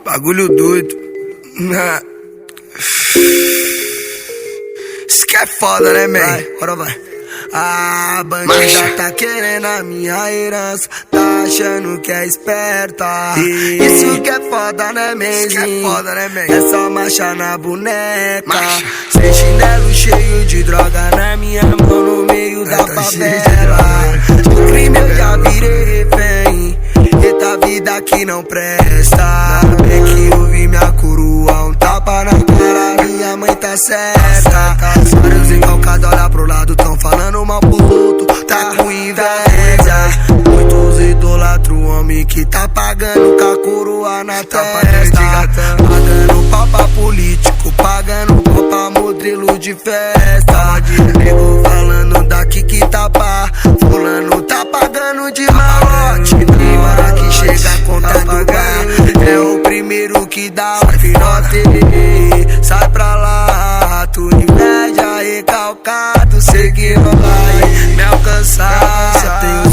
Bagulho doido. Isso que é foda, né, man? Vai, bora vai. A bandida tá querendo a minha herança, tá achando que é esperta. Isso que é foda, né, man? Isso que é foda, né, man? É só marcha na boneca. Sem chinelo cheio de droga na minha mão, no meio da favela. Do crime eu já virei refém. Eita vida que não presta. Bem que eu vi minha coroa, um tapa na cara, minha mãe tá certa. Vários encalcados olha pro lado, tão falando mal pros outros, tá com inveja. Muitos idolatram o homem que tá pagando com a coroa na testa. Pagando pau pra político, pagando pau pra modelo de festa. Nego falando daqui que tá pá, fulano tá pagando de malote. Prima que chega contando bar, é o primeiro que dá o finote. Sai pra lá, tu inveja recalcado, seguindo vai me alcançar. Tenho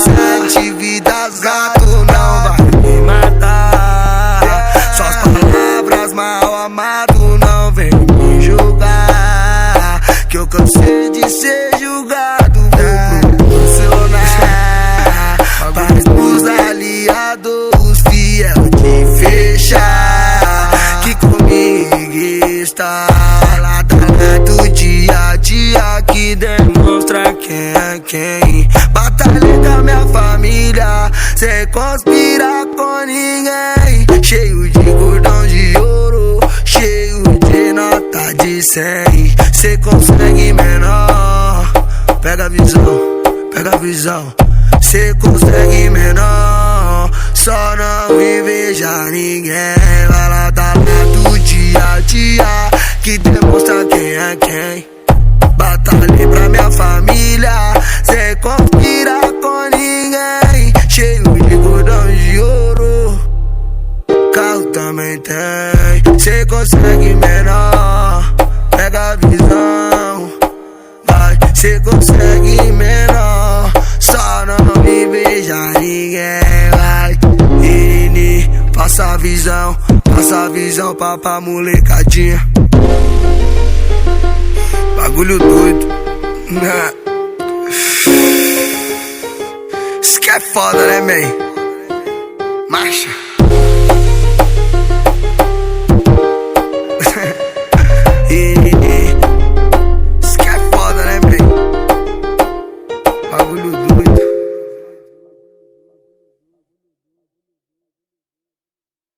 7 vidas, gato não vai me matar. Suas palavras mal amado não vem me julgar, que eu cansei de ser julgado. Vou funcionar, faz pros aliados fiel de fechar, que comigo está lá do dia a dia, que demonstra quem é quem. Batalhei com a minha família, sem conspirar com ninguém. Cheio de cordão de ouro, cheio de nota de 100. Cê consegue menor, pega a visão, pega a visão. Cê consegue menor, só não inveja ninguém. Vai lá do dia a dia, que demonstra quem é quem. Batalhei pra minha família, sem conspirar com ninguém. Cheio de cordão de ouro, carro também tem. Cê consegue menor, pega a visão. Vai, cê consegue menor, só não me beija ninguém. Vai, N, passa a visão pra molecadinha. Bagulho doido. Isso que é foda, né, man? Marcha. E